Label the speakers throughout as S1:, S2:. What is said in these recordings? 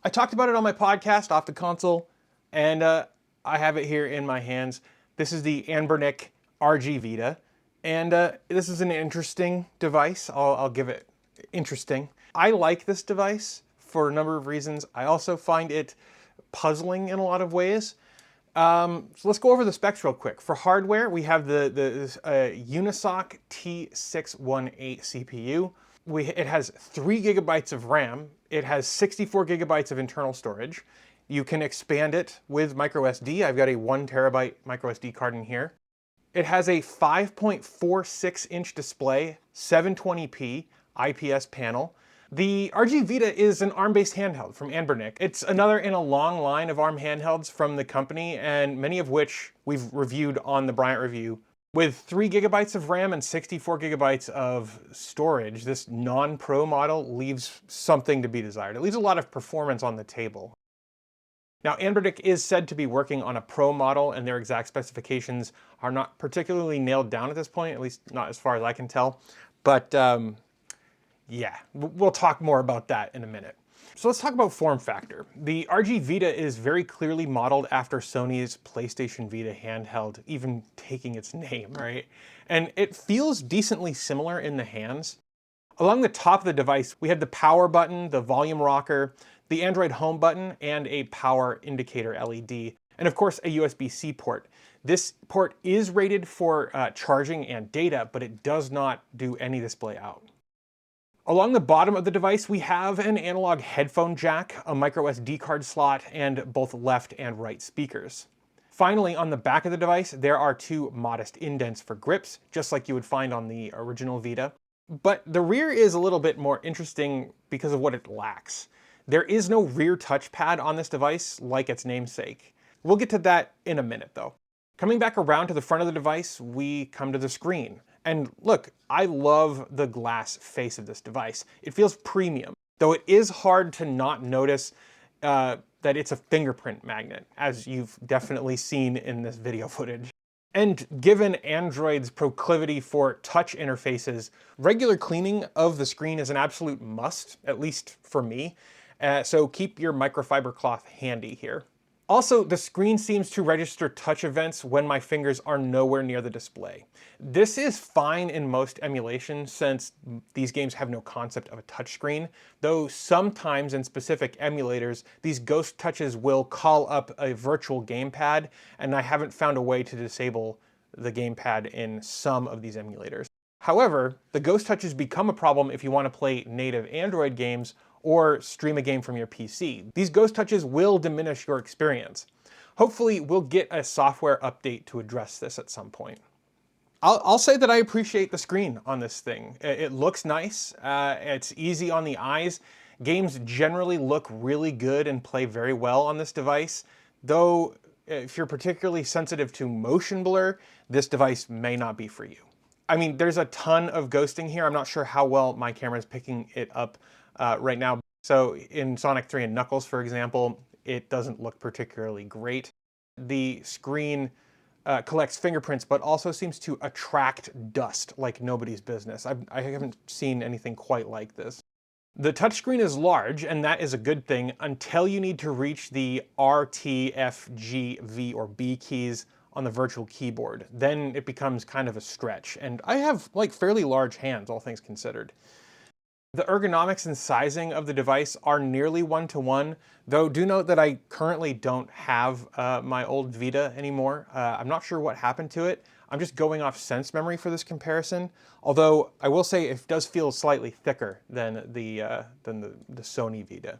S1: I talked about it on my podcast, Off the Console, and I have it here in my hands. This is the Anbernic RG Vita, and this is an interesting device. I'll give it interesting. I like this device for a number of reasons. I also find it puzzling in a lot of ways. So let's go over the specs real quick. For hardware, we have the Unisoc T618 CPU. It has 3 gigabytes of RAM. It has 64 gigabytes of internal storage. You can expand it with micro SD. I've got a 1 terabyte micro SD card in here. It has a 5.46 inch display, 720p IPS panel. The RG Vita is an ARM-based handheld from Anbernic. It's another in a long line of ARM handhelds from the company, and many of which we've reviewed on the Bryant review. With 3 gigabytes of RAM and 64 gigabytes of storage, this non-pro model leaves something to be desired. It leaves a lot of performance on the table. Now, Anbernic is said to be working on a pro model, and their exact specifications are not particularly nailed down at this point, at least not as far as I can tell. But yeah, we'll talk more about that in a minute. So let's talk about form factor. The RG Vita is very clearly modeled after Sony's PlayStation Vita handheld, even taking its name, right? And it feels decently similar in the hands. Along the top of the device, we have the power button, the volume rocker, the Android home button, and a power indicator LED, and of course a USB-C port. This port is rated for charging and data, but it does not do any display out. Along the bottom of the device, we have an analog headphone jack, a micro SD card slot, and both left and right speakers. Finally, on the back of the device, there are 2 modest indents for grips, just like you would find on the original Vita. But the rear is a little bit more interesting because of what it lacks. There is no rear touchpad on this device, like its namesake. We'll get to that in a minute, though. Coming back around to the front of the device, we come to the screen. And look, I love the glass face of this device. It feels premium, though it is hard to not notice that it's a fingerprint magnet, as you've definitely seen in this video footage. And given Android's proclivity for touch interfaces, regular cleaning of the screen is an absolute must, at least for me. So keep your microfiber cloth handy here. Also, the screen seems to register touch events when my fingers are nowhere near the display. This is fine in most emulations since these games have no concept of a touchscreen, though sometimes in specific emulators, these ghost touches will call up a virtual gamepad, and I haven't found a way to disable the gamepad in some of these emulators. However, the ghost touches become a problem if you want to play native Android games or stream a game from your PC. These ghost touches will diminish your experience. Hopefully, we'll get a software update to address this at some point. I'll say that I appreciate the screen on this thing. It looks nice, it's easy on the eyes. Games generally look really good and play very well on this device, though if you're particularly sensitive to motion blur, this device may not be for you. I mean, there's a ton of ghosting here. I'm not sure how well my camera is picking it up right now. So in Sonic 3 and Knuckles, for example, it doesn't look particularly great. The screen collects fingerprints, but also seems to attract dust like nobody's business. I haven't seen anything quite like this. The touchscreen is large, and that is a good thing until you need to reach the R, T, F, G, V, or B keys on the virtual keyboard. Then it becomes kind of a stretch, and I have like fairly large hands, all things considered. The ergonomics and sizing of the device are nearly 1-to-1, though do note that I currently don't have my old Vita anymore. I'm not sure what happened to it. I'm just going off sense memory for this comparison, although I will say it does feel slightly thicker than the Sony Vita.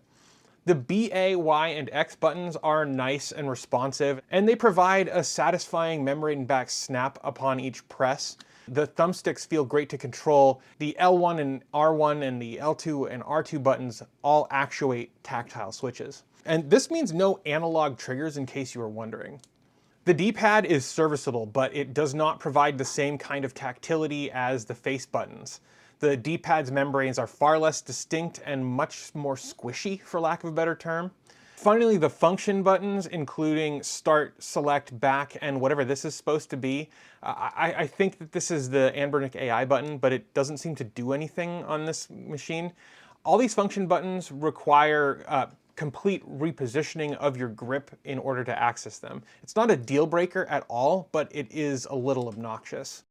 S1: The B, A, Y, and X buttons are nice and responsive, and they provide a satisfying membrane back snap upon each press. The thumbsticks feel great to control. The L1 and R1 and the L2 and R2 buttons all actuate tactile switches. And this means no analog triggers in case you were wondering. The D-pad is serviceable, but it does not provide the same kind of tactility as the face buttons. The D-pad's membranes are far less distinct and much more squishy, for lack of a better term. Finally, the function buttons, including start, select, back, and whatever this is supposed to be. I think that this is the Anbernic AI button, but it doesn't seem to do anything on this machine. All these function buttons require complete repositioning of your grip in order to access them. It's not a deal breaker at all, but it is a little obnoxious.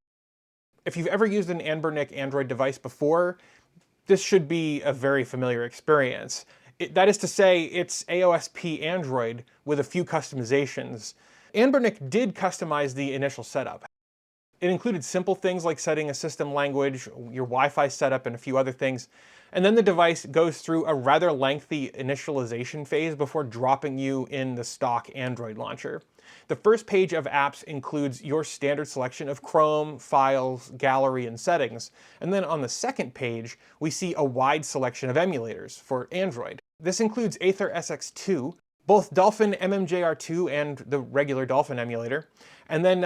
S1: If you've ever used an Anbernic Android device before, this should be a very familiar experience. That is to say, it's AOSP Android with a few customizations. Anbernic did customize the initial setup. It included simple things like setting a system language, your Wi-Fi setup, and a few other things. And then the device goes through a rather lengthy initialization phase before dropping you in the stock Android launcher. The first page of apps includes your standard selection of Chrome, Files, Gallery, and Settings. And then on the second page, we see a wide selection of emulators for Android. This includes Aether SX2, both Dolphin MMJR2 and the regular Dolphin emulator. And then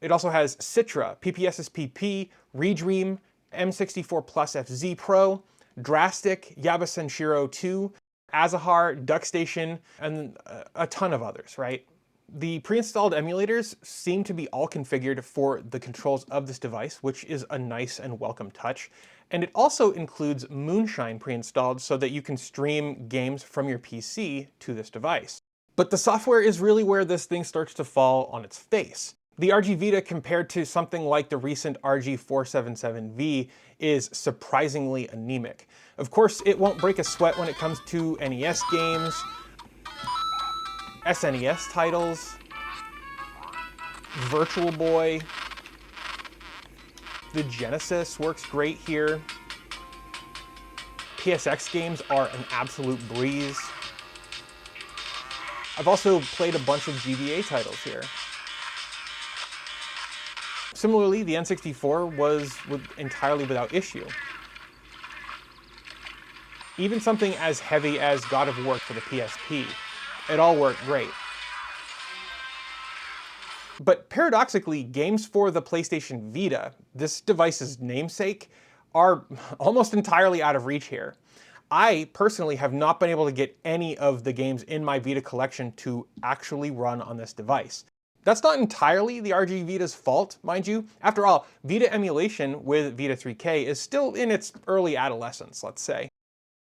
S1: it also has Citra, PPSSPP, Redream, M64 Plus FZ Pro, Drastic, Yaba Senshiro 2, Azahar, DuckStation, and a ton of others, right? The pre-installed emulators seem to be all configured for the controls of this device, which is a nice and welcome touch. And it also includes Moonshine pre-installed so that you can stream games from your PC to this device. But the software is really where this thing starts to fall on its face. The RG Vita, compared to something like the recent RG 477V, is surprisingly anemic. Of course, it won't break a sweat when it comes to NES games, SNES titles, Virtual Boy, the Genesis works great here. PSX games are an absolute breeze. I've also played a bunch of GBA titles here. Similarly, the N64 was entirely without issue. Even something as heavy as God of War for the PSP, it all worked great. But paradoxically, games for the PlayStation Vita, this device's namesake, are almost entirely out of reach here. I personally have not been able to get any of the games in my Vita collection to actually run on this device. That's not entirely the RG Vita's fault, mind you. After all, Vita emulation with Vita 3K is still in its early adolescence, let's say.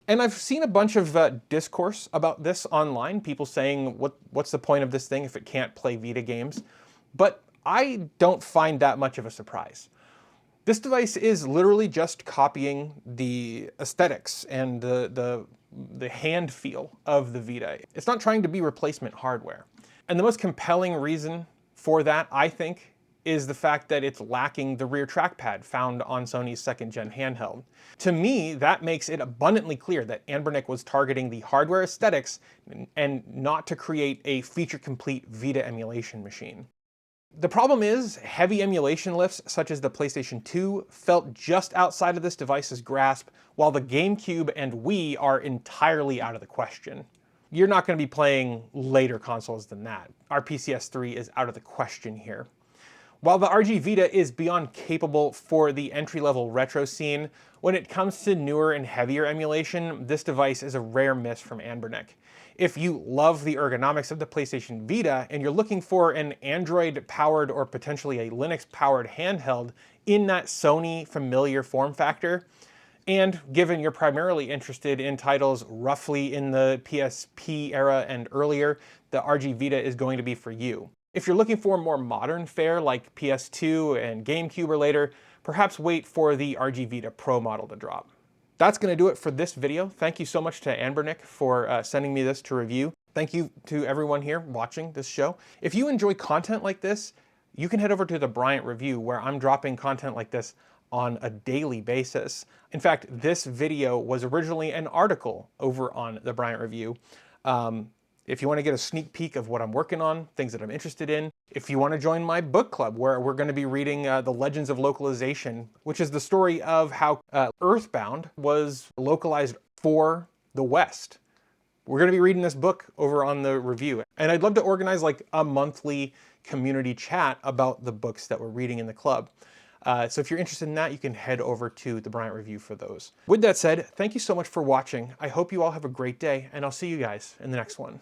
S1: And I've seen a bunch of discourse about this online, people saying, what's the point of this thing if it can't play Vita games? But I don't find that much of a surprise. This device is literally just copying the aesthetics and the hand feel of the Vita. It's not trying to be replacement hardware. And the most compelling reason for that, I think, is the fact that it's lacking the rear trackpad found on Sony's second-gen handheld. To me, that makes it abundantly clear that Anbernic was targeting the hardware aesthetics and not to create a feature-complete Vita emulation machine. The problem is, heavy emulation lifts such as the PlayStation 2 felt just outside of this device's grasp, while the GameCube and Wii are entirely out of the question. You're not going to be playing later consoles than that. Our PCS3 is out of the question here. While the RG Vita is beyond capable for the entry-level retro scene, when it comes to newer and heavier emulation, this device is a rare miss from Anbernic. If you love the ergonomics of the PlayStation Vita and you're looking for an Android-powered or potentially a Linux-powered handheld in that Sony familiar form factor, and given you're primarily interested in titles roughly in the PSP era and earlier, the RG Vita is going to be for you. If you're looking for more modern fare like PS2 and GameCube or later, perhaps wait for the RG Vita Pro model to drop. That's going to do it for this video. Thank you so much to Anbernic for sending me this to review. Thank you to everyone here watching this show. If you enjoy content like this, you can head over to the Bryant Review, where I'm dropping content like this on a daily basis. In fact, this video was originally an article over on the Bryant Review. If you want to get a sneak peek of what I'm working on, things that I'm interested in, if you want to join my book club, where we're going to be reading The Legends of Localization, which is the story of how Earthbound was localized for the West. We're going to be reading this book over on the review. And I'd love to organize like a monthly community chat about the books that we're reading in the club. So if you're interested in that, you can head over to the Bryant Review for those. With that said, thank you so much for watching. I hope you all have a great day, and I'll see you guys in the next one.